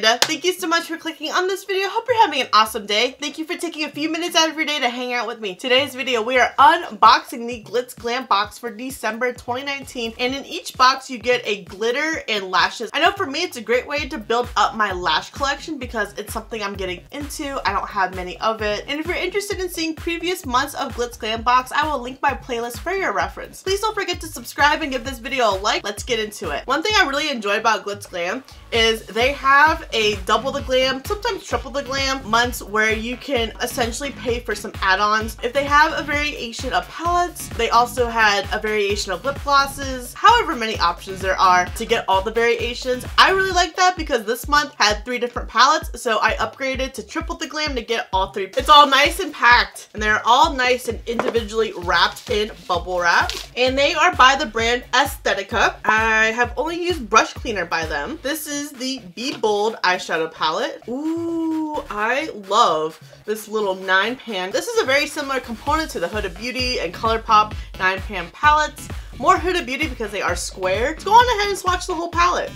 Amanda. Thank you so much for clicking on this video. Hope you're having an awesome day. Thank you for taking a few minutes out of your day to hang out with me. Today's video, we are unboxing the Glitz Glam box for December 2019. And in each box, you get a glitter and lashes. I know for me, it's a great way to build up my lash collection because it's something I'm getting into. I don't have many of it. And if you're interested in seeing previous months of Glitz Glam box, I will link my playlist for your reference. Please don't forget to subscribe and give this video a like. Let's get into it. One thing I really enjoy about Glitz Glam is they have a double the glam, sometimes triple the glam months where you can essentially pay for some add-ons. If they have a variation of palettes, they also had a variation of lip glosses, however many options there are to get all the variations. I really like that because this month had 3 different palettes, so I upgraded to triple the glam to get all 3. It's all nice and packed, and they're all nice and individually wrapped in bubble wrap, and they are by the brand Aesthetica. I have only used brush cleaner by them. This is the Be Bold eyeshadow palette. Ooh, I love this little 9-pan. This is a very similar component to the Huda Beauty and ColourPop 9-pan palettes. More Huda Beauty because they are square. Let's go on ahead and swatch the whole palette.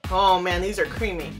Oh man, these are creamy.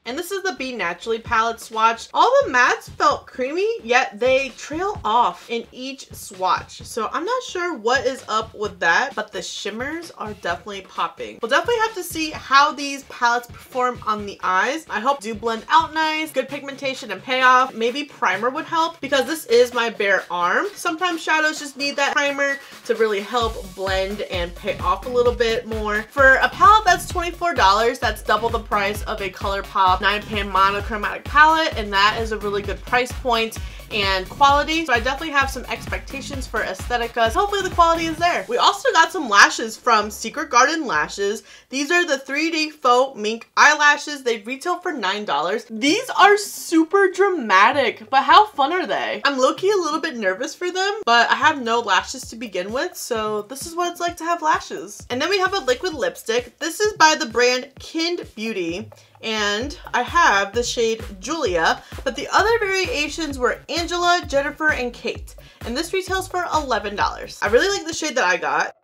And this is the Be Naturally palette swatch. All the mattes felt creamy, yet they trail off in each swatch. So I'm not sure what is up with that, but the shimmers are definitely popping. We'll definitely have to see how these palettes perform on the eyes. I hope do blend out nice, good pigmentation and payoff. Maybe primer would help because this is my bare arm. Sometimes shadows just need that primer to really help blend and pay off a little bit more. For a palette that's $24, that's double the price of a ColourPop 9-pan monochromatic palette, and that is a really good price point and quality. So I definitely have some expectations for Aesthetica. Hopefully the quality is there. We also got some lashes from Secret Garden Lashes. These are the 3D faux mink eyelashes. They retail for $9. These are super dramatic, but how fun are they? I'm low-key a little bit nervous for them, but I have no lashes to begin with, so this is what it's like to have lashes. And then we have a liquid lipstick. This is by the brand Kind Beauty, and I have the shade Julia, but the other variations were Angela, Jennifer, and Kate. And this retails for $11. I really like the shade that I got.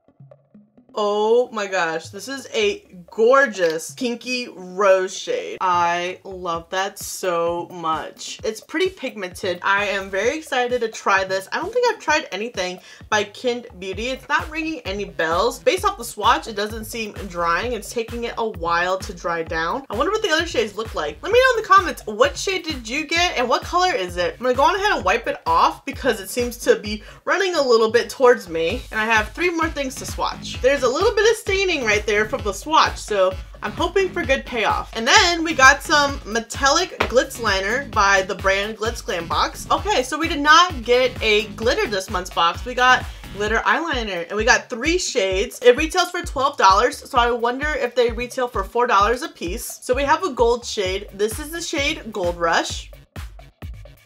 Oh my gosh, this is a gorgeous pinky rose shade. I love that so much. It's pretty pigmented. I am very excited to try this. I don't think I've tried anything by Kind Beauty. It's not ringing any bells. Based off the swatch, it doesn't seem drying. It's taking it a while to dry down. I wonder what the other shades look like. Let me know in the comments, what shade did you get and what color is it? I'm gonna go on ahead and wipe it off because it seems to be running a little bit towards me. And I have 3 more things to swatch. There's a little bit of staining right there from the swatch, so I'm hoping for good payoff. And then we got some metallic glitz liner by the brand GLITZGLAMBOX. Okay, so we did not get a glitter this month's box. We got glitter eyeliner, and we got 3 shades. It retails for $12, so I wonder if they retail for $4 a piece. So we have a gold shade. This is the shade Gold Rush.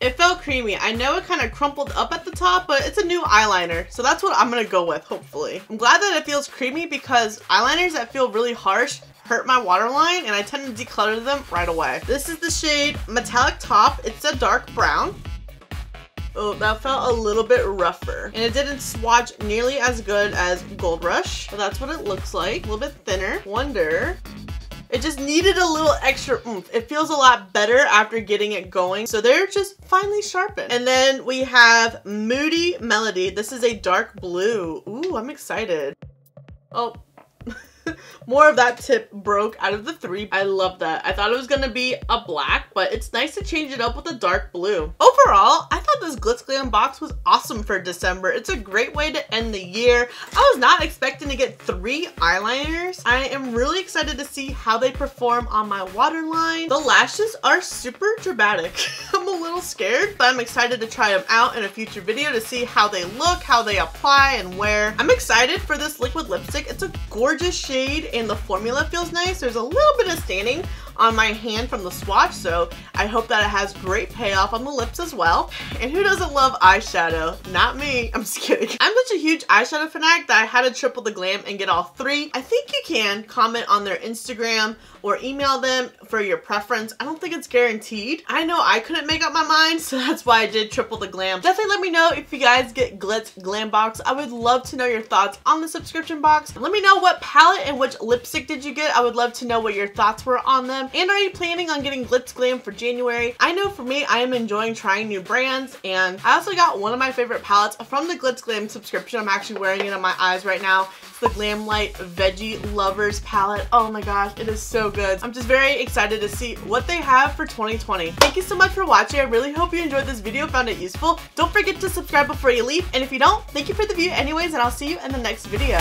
It felt creamy. I know it kind of crumpled up at the top, but it's a new eyeliner, so that's what I'm gonna go with, hopefully. I'm glad that it feels creamy because eyeliners that feel really harsh hurt my waterline, and I tend to declutter them right away. This is the shade Metallic Top. It's a dark brown. Oh, that felt a little bit rougher. And it didn't swatch nearly as good as Gold Rush, but that's what it looks like. A little bit thinner. Wonder It just needed a little extra oomph. It feels a lot better after getting it going. So they're just finely sharpened. And then we have Moody Melody. This is a dark blue. Ooh, I'm excited. Oh. More of that tip broke out of the 3. I love that. I thought it was gonna be a black, but it's nice to change it up with a dark blue. Overall, I thought this Glitz Glam box was awesome for December. It's a great way to end the year. I was not expecting to get 3 eyeliners. I am really excited to see how they perform on my waterline. The lashes are super dramatic. I'm a little scared, but I'm excited to try them out in a future video to see how they look, how they apply, and wear. I'm excited for this liquid lipstick. It's a gorgeous shade and the formula feels nice. There's a little bit of staining on my hand from the swatch, so I hope that it has great payoff on the lips as well. And who doesn't love eyeshadow? Not me. I'm just kidding. I'm such a huge eyeshadow fanatic that I had to triple the glam and get all 3. I think you can comment on their Instagram or email them for your preference. I don't think it's guaranteed. I know I couldn't make up my mind, so that's why I did triple the glam. Definitely let me know if you guys get GLITZGLAMBOX. I would love to know your thoughts on the subscription box. Let me know what palette and which lipstick did you get. I would love to know what your thoughts were on them. And are you planning on getting Glitz Glam for January? I know for me, I am enjoying trying new brands, and I also got one of my favorite palettes from the Glitz Glam subscription. I'm actually wearing it on my eyes right now. It's the GLAMLITE Veggie Lovers palette. Oh my gosh, it is so good. I'm just very excited to see what they have for 2020. Thank you so much for watching. I really hope you enjoyed this video, found it useful. Don't forget to subscribe before you leave, and if you don't, thank you for the view anyways, and I'll see you in the next video.